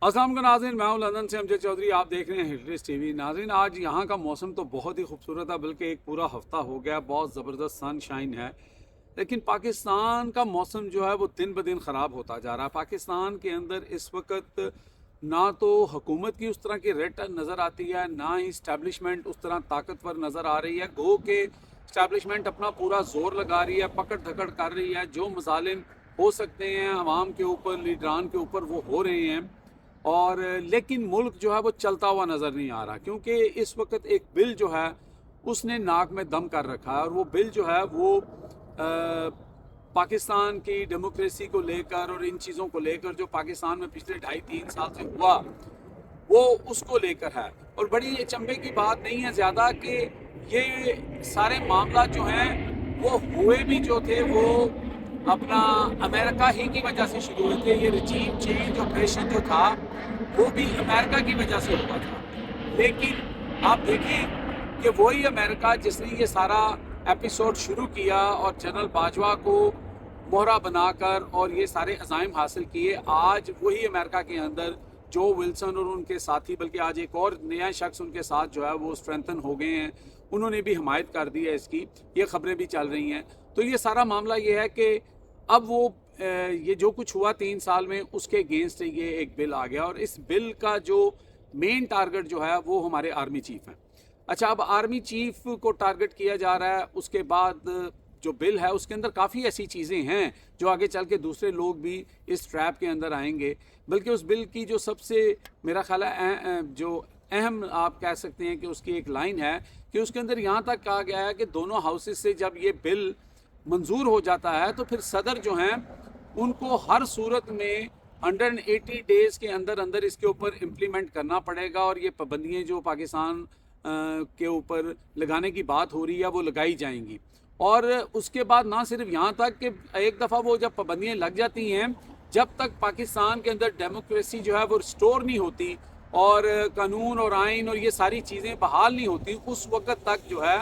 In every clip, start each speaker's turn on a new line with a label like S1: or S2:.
S1: अस्सलाम वालेकुम नाज़रीन, मैं हूं लंदन से अमजद चौधरी। आप देख रहे हैं हिटलिस्ट टीवी। नाज़रीन, आज यहाँ का मौसम तो बहुत ही खूबसूरत है, बल्कि एक पूरा हफ्ता हो गया, बहुत ज़बरदस्त सनशाइन है। लेकिन पाकिस्तान का मौसम जो है वो दिन ब दिन ख़राब होता जा रहा है। पाकिस्तान के अंदर इस वक्त ना तो हुकूमत की उस तरह की रेट नज़र आती है, ना ही इस्टेब्लिशमेंट उस तरह ताकतवर नज़र आ रही है। गो के इस्टेब्लिशमेंट अपना पूरा जोर लगा रही है, पकड़ धकड़ कर रही है। जो मजालिम हो सकते हैं अवाम के ऊपर, लीडरान के ऊपर, वो हो रहे हैं। और लेकिन मुल्क जो है वो चलता हुआ नज़र नहीं आ रहा, क्योंकि इस वक्त एक बिल जो है उसने नाक में दम कर रखा है। और वो बिल जो है वो पाकिस्तान की डेमोक्रेसी को लेकर और इन चीज़ों को लेकर जो पाकिस्तान में पिछले 2.5-3 साल से हुआ, वो उसको लेकर है। और बड़ी अचंभे की बात नहीं है ज़्यादा कि ये सारे मामला जो हैं वो हुए भी जो थे वो अपना अमेरिका ही की वजह से शुरू हुए थे। ये रजीम चेंज ऑपरेशन जो था वो भी अमेरिका की वजह से हुआ था। लेकिन आप देखें कि वही अमेरिका जिसने ये सारा एपिसोड शुरू किया और जनरल बाजवा को मोहरा बनाकर और ये सारे अज़ाइम हासिल किए, आज वही अमेरिका के अंदर जो विल्सन और उनके साथी, बल्कि आज एक और नया शख्स उनके साथ जो है वो स्ट्रेंथन हो गए हैं, उन्होंने भी हिमायत कर दी है इसकी। ये खबरें भी चल रही हैं। तो ये सारा मामला ये है कि अब वो ये जो कुछ हुआ 3 साल में उसके अगेंस्ट ये एक बिल आ गया। और इस बिल का जो मेन टारगेट जो है वो हमारे आर्मी चीफ हैं। अच्छा, अब आर्मी चीफ को टारगेट किया जा रहा है। उसके बाद जो बिल है उसके अंदर काफ़ी ऐसी चीज़ें हैं जो आगे चल के दूसरे लोग भी इस ट्रैप के अंदर आएंगे। बल्कि उस बिल की जो सबसे, मेरा ख्याल है जो अहम आप कह सकते हैं कि उसकी एक लाइन है कि उसके अंदर यहाँ तक कहा गया है कि दोनों हाउसेस से जब ये बिल मंजूर हो जाता है तो फिर सदर जो हैं उनको हर सूरत में 180 डेज़ के अंदर अंदर इसके ऊपर इम्प्लीमेंट करना पड़ेगा। और ये पाबंदियाँ जो पाकिस्तान के ऊपर लगाने की बात हो रही है वो लगाई जाएंगी। और उसके बाद ना सिर्फ यहाँ तक कि एक दफ़ा वो जब पाबंदियाँ लग जाती हैं, जब तक पाकिस्तान के अंदर डेमोक्रेसी जो है वो रिस्टोर नहीं होती और कानून और आइन और ये सारी चीज़ें बहाल नहीं होती, उस वक्त तक जो है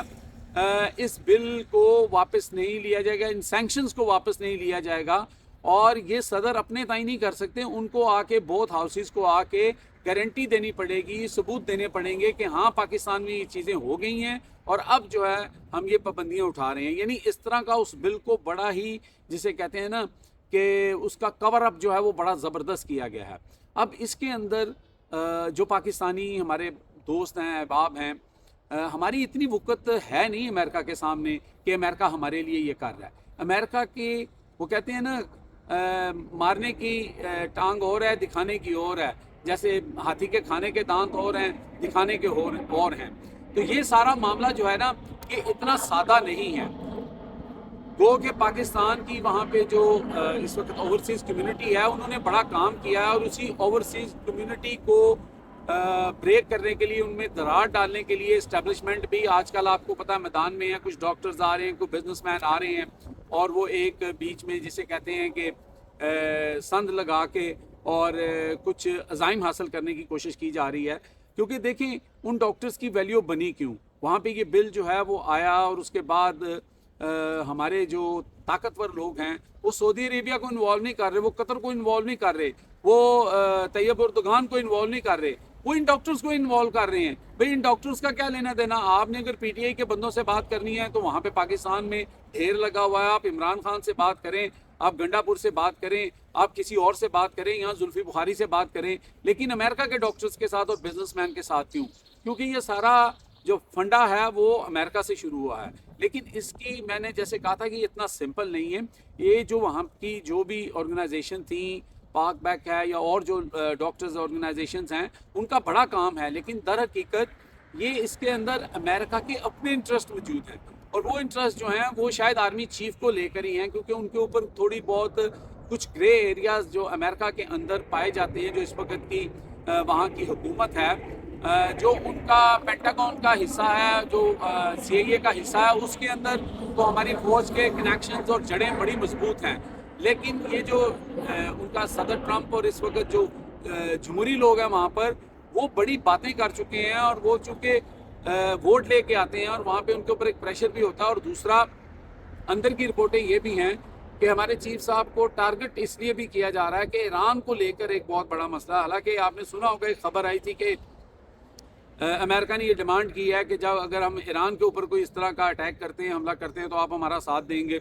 S1: इस बिल को वापस नहीं लिया जाएगा, इन सैंक्शंस को वापस नहीं लिया जाएगा। और ये सदर अपने ताई नहीं कर सकते, उनको आके बोथ हाउसेस को आके गारंटी देनी पड़ेगी, सबूत देने पड़ेंगे कि हाँ पाकिस्तान में ये चीज़ें हो गई हैं और अब जो है हम ये पाबंदियाँ उठा रहे हैं। यानी इस तरह का उस बिल को बड़ा ही, जिसे कहते हैं ना कि उसका कवर अप जो है वो बड़ा ज़बरदस्त किया गया है। अब इसके अंदर जो पाकिस्तानी हमारे दोस्त हैं, अहबाब हैं, हमारी इतनी वक़्त है नहीं अमेरिका के सामने कि अमेरिका हमारे लिए ये कर रहा है। अमेरिका के वो कहते हैं ना मारने की टांग और है, दिखाने की और है। जैसे हाथी के खाने के दांत और हैं, दिखाने के और हैं। तो ये सारा मामला जो है ना ये इतना सादा नहीं है। गो के पाकिस्तान की वहाँ पे जो इस वक्त ओवरसीज़ कम्युनिटी है उन्होंने बड़ा काम किया है। और उसी ओवरसीज़ कम्युनिटी को ब्रेक करने के लिए, उनमें दरार डालने के लिए इस्टेब्लिशमेंट भी आजकल आपको पता है मैदान में है। कुछ डॉक्टर्स आ रहे हैं, कुछ बिजनेसमैन आ रहे हैं और वो एक बीच में जिसे कहते हैं कि संद लगा के और कुछ अज़ाइम हासिल करने की कोशिश की जा रही है। क्योंकि देखें उन डॉक्टर्स की वैल्यू बनी क्यों, वहाँ पे ये बिल जो है वो आया और उसके बाद हमारे जो ताकतवर लोग हैं वो सऊदी अरेबिया को इन्वॉल्व नहीं कर रहे, वो कतर को इन्वॉल्व नहीं कर रहे, वो तैयब उर्दगान को इन्वॉल्व नहीं कर रहे, वो इन डॉक्टर्स को इन्वॉल्व कर रहे हैं। भाई इन डॉक्टर्स का क्या लेना देना। आपने अगर पीटीआई के बंदों से बात करनी है तो वहाँ पे पाकिस्तान में ढेर लगा हुआ है। आप इमरान खान से बात करें, आप गंडापुर से बात करें, आप किसी और से बात करें, यहाँ जुल्फी बुखारी से बात करें, लेकिन अमेरिका के डॉक्टर्स के साथ और बिजनेसमैन के साथ क्यों? क्योंकि ये सारा जो फंडा है वो अमेरिका से शुरू हुआ है। लेकिन इसकी, मैंने जैसे कहा था कि इतना सिंपल नहीं है। ये जो वहाँ की जो भी ऑर्गेनाइजेशन थी, पाक बैक है या और जो डॉक्टर्स ऑर्गेनाइजेशंस हैं, उनका बड़ा काम है। लेकिन दर हकीकत ये इसके अंदर अमेरिका के अपने इंटरेस्ट मौजूद हैं। और वो इंटरेस्ट जो हैं वो शायद आर्मी चीफ को लेकर ही हैं, क्योंकि उनके ऊपर थोड़ी बहुत कुछ ग्रे एरियाज जो अमेरिका के अंदर पाए जाते हैं। जो इस वक्त की वहाँ की हुकूमत है, जो उनका पेंटागन का हिस्सा है, जो सीआईए का हिस्सा है, उसके अंदर तो हमारी फौज के कनेक्शंस और जड़ें बड़ी मजबूत हैं। लेकिन ये जो उनका सदर ट्रंप और इस वक्त जो जमहूरी लोग हैं वहाँ पर, वो बड़ी बातें कर चुके हैं। और वो चूँकि वोट लेके आते हैं और वहाँ पे उनके ऊपर एक प्रेशर भी होता है। और दूसरा, अंदर की रिपोर्टें ये भी हैं کہ ہمارے چیف صاحب کو ٹارگٹ اس لیے بھی کیا جا رہا ہے کہ ایران کو لے کر ایک بہت بڑا مسئلہ، حالانکہ آپ نے سنا ہوگا ایک خبر آئی تھی کہ امریکہ نے یہ ڈیمانڈ کی ہے کہ جب اگر ہم ایران کے اوپر کوئی اس طرح کا اٹیک کرتے ہیں، حملہ کرتے ہیں، تو آپ ہمارا ساتھ دیں گے۔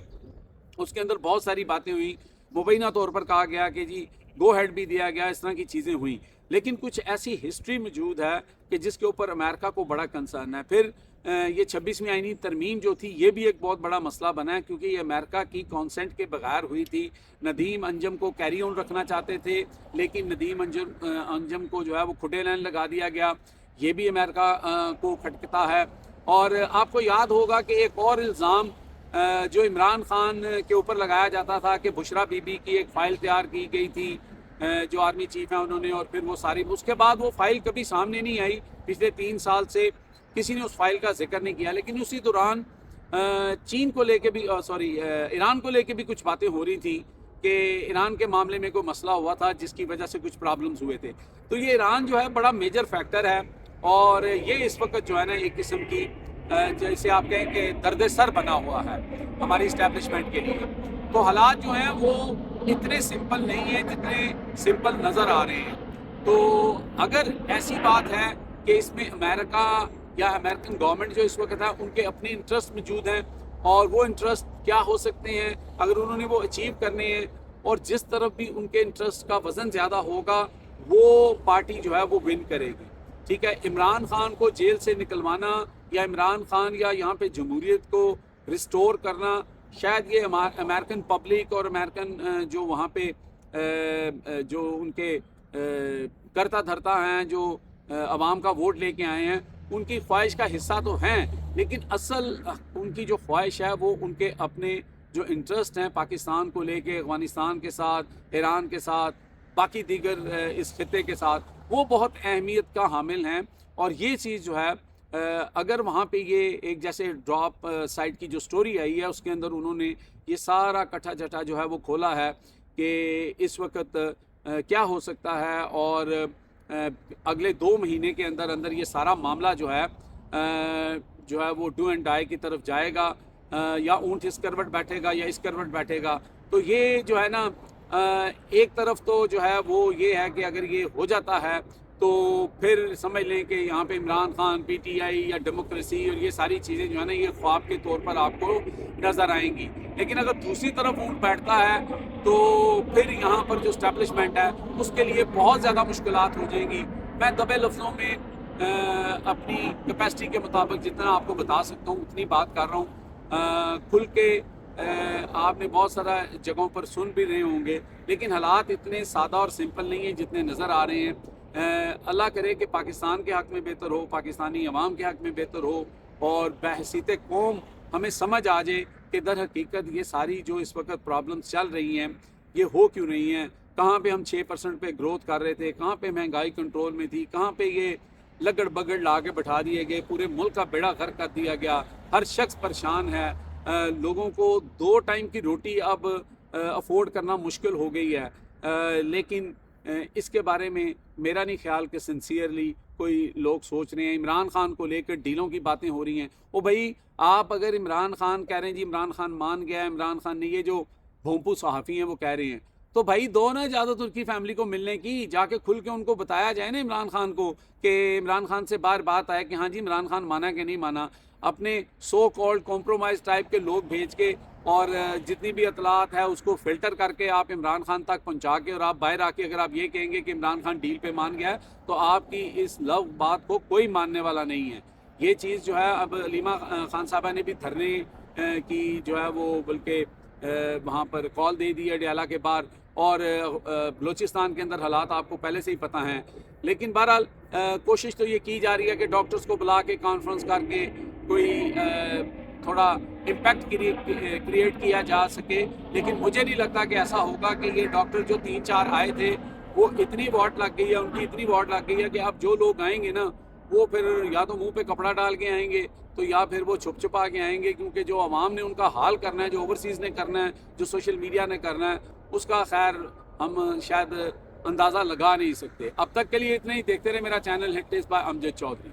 S1: اس کے اندر بہت ساری باتیں ہوئیں، مبینہ طور پر کہا گیا کہ جی گو ہیڈ بھی دیا گیا، اس طرح کی چیزیں ہوئیں، لیکن کچھ ایسی ہسٹری موجود ہے کہ جس کے اوپر امریکہ کو بڑا کنسرن ہے۔ پھر یہ 26ویں آئینی ترمیم جو تھی، یہ بھی ایک بہت بڑا مسئلہ بنا ہے، کیونکہ یہ امریکہ کی کانسنٹ کے بغیر ہوئی تھی۔ ندیم انجم کو کیری آن رکھنا چاہتے تھے، لیکن ندیم انجم کو جو ہے وہ کھٹے لائن لگا دیا گیا، یہ بھی امریکہ کو کھٹکتا ہے۔ اور آپ کو یاد ہوگا کہ ایک اور الزام جو عمران خان کے اوپر لگایا جاتا تھا کہ بشرا بی بی کی ایک فائل تیار کی گئی تھی، جو آرمی چیف ہیں انہوں نے، اور پھر وہ ساری، اس کے بعد وہ فائل کبھی سامنے نہیں آئی، پچھلے 3 سال سے کسی نے اس فائل کا ذکر نہیں کیا۔ لیکن اسی دوران چین کو لے کے بھی ایران کو لے کے بھی کچھ باتیں ہو رہی تھیں کہ ایران کے معاملے میں کوئی مسئلہ ہوا تھا جس کی وجہ سے کچھ پرابلمز ہوئے تھے۔ تو یہ ایران جو ہے بڑا میجر فیکٹر ہے، اور یہ اس وقت جو ہے نا ایک قسم کی جیسے آپ کہیں کہ درد سر بنا ہوا ہے ہماری اسٹیبلشمنٹ کے لیے۔ تو حالات جو ہیں وہ اتنے سمپل نہیں ہیں جتنے سمپل نظر آ رہے ہیں۔ تو اگر ایسی بات ہے کہ اس میں امریکہ یا امریکن گورنمنٹ جو اس وقت ہے، ان کے اپنے انٹرسٹ موجود ہیں، اور وہ انٹرسٹ کیا ہو سکتے ہیں اگر انہوں نے وہ اچیو کرنے ہیں، اور جس طرف بھی ان کے انٹرسٹ کا وزن زیادہ ہوگا وہ پارٹی جو ہے وہ ون کرے گی۔ ٹھیک ہے، عمران خان کو جیل سے نکلوانا یا عمران خان یا یہاں پہ جمہوریت کو ریسٹور کرنا، شاید یہ امریکن پبلک اور امریکن جو وہاں پہ جو ان کے کرتا دھرتا ہیں، جو عوام کا ووٹ لے کے آئے ہیں، ان کی خواہش کا حصہ تو ہیں، لیکن اصل ان کی جو خواہش ہے وہ ان کے اپنے جو انٹرسٹ ہیں پاکستان کو لے کے، افغانستان کے ساتھ، ایران کے ساتھ، باقی دیگر اس خطے کے ساتھ، وہ بہت اہمیت کا حامل ہیں۔ اور یہ چیز جو ہے اگر وہاں پہ یہ ایک جیسے ڈراپ سائٹ کی جو سٹوری آئی ہے، اس کے اندر انہوں نے یہ سارا کٹھا جٹھا جو ہے وہ کھولا ہے کہ اس وقت کیا ہو سکتا ہے، اور اگلے 2 مہینے کے اندر اندر یہ سارا معاملہ جو ہے وہ ڈو اینڈ ڈائی کی طرف جائے گا، یا اونٹ اس کروٹ بیٹھے گا یا اس کروٹ بیٹھے گا۔ تو یہ جو ہے نا ایک طرف تو جو ہے وہ یہ ہے کہ اگر یہ ہو جاتا ہے تو پھر سمجھ لیں کہ یہاں پہ Imran Khan, P T I یا ڈیموکریسی اور یہ ساری چیزیں جو ہے نا یہ خواب کے طور پر آپ کو نظر آئیں گی۔ لیکن اگر دوسری طرف اونٹ بیٹھتا ہے تو پھر یہاں پر جو اسٹیبلشمنٹ ہے اس کے لیے بہت زیادہ مشکلات ہو جائیں گی۔ میں دبے لفظوں میں اپنی کیپیسٹی کے مطابق جتنا آپ کو بتا سکتا ہوں اتنی بات کر رہا ہوں۔ کھل کے آپ نے بہت سارا جگہوں پر سن بھی رہے ہوں گے، لیکن حالات اتنے سادہ اور سمپل نہیں ہیں جتنے نظر آ رہے ہیں۔ اللہ کرے کہ پاکستان کے حق میں بہتر ہو، پاکستانی عوام کے حق میں بہتر ہو، اور بحیثیت قوم ہمیں سمجھ آ جائے کہ در حقیقت یہ ساری جو اس وقت پرابلمز چل رہی ہیں یہ ہو کیوں نہیں ہیں۔ کہاں پہ ہم 6% پہ گروتھ کر رہے تھے، کہاں پہ مہنگائی کنٹرول میں تھی، کہاں پہ یہ لگڑ بگڑ لا کے بٹھا دیے گئے، پورے ملک کا بیڑا غرق کر دیا گیا، ہر شخص پریشان ہے، لوگوں کو 2 ٹائم کی روٹی اب افورڈ کرنا مشکل ہو گئی ہے۔ لیکن اس کے بارے میں میرا نہیں خیال کہ سنسیئرلی کوئی لوگ سوچ رہے ہیں۔ عمران خان کو لے کر ڈیلوں کی باتیں ہو رہی ہیں، او بھائی آپ اگر عمران خان کہہ رہے ہیں جی عمران خان مان گیا ہے، عمران خان نے، یہ جو بھونپو صحافی ہیں وہ کہہ رہے ہیں، تو بھائی دو نا اجازت ان کی فیملی کو ملنے کی، جا کے کھل کے ان کو بتایا جائے نا عمران خان کو کہ عمران خان سے بار بات آئے کہ ہاں جی عمران خان مانا کہ نہیں مانا۔ اپنے سو کالڈ کمپرومائز ٹائپ کے لوگ بھیج کے اور جتنی بھی اطلاعات ہے اس کو فلٹر کر کے آپ عمران خان تک پہنچا کے، اور آپ باہر آ کے اگر آپ یہ کہیں گے کہ عمران خان ڈیل پہ مان گیا ہے تو آپ کی اس لو بات کو کوئی ماننے والا نہیں ہے۔ یہ چیز جو ہے اب علیمہ خان صاحبہ نے بھی دھرنے کی جو ہے وہ بلکہ وہاں پر کال دے دی ہے ڈیالہ کے باہر، اور بلوچستان کے اندر حالات آپ کو پہلے سے ہی پتہ ہیں۔ لیکن بہرحال کوشش تو یہ کی جا رہی ہے کہ ڈاکٹرز کو بلا کے کانفرنس کر کے کوئی تھوڑا امپیکٹ کریٹ کیا جا سکے، لیکن مجھے نہیں لگتا کہ ایسا ہوگا کہ یہ ڈاکٹر جو 3-4 آئے تھے وہ اتنی واٹ لگ گئی ہے، ان کی اتنی واٹ لگ گئی ہے کہ اب جو لوگ آئیں گے نا وہ پھر یا تو منہ پہ کپڑا ڈال کے آئیں گے تو یا پھر وہ چھپ چھپا کے آئیں گے، کیونکہ جو عوام نے ان کا حال کرنا ہے، جو اوورسیز نے کرنا ہے، جو سوشل میڈیا نے کرنا ہے، اس کا خیر ہم شاید اندازہ لگا نہیں سکتے۔ اب تک کے لیے اتنا ہی، دیکھتے رہے میرا channel hit test by Amjad Chaudhry.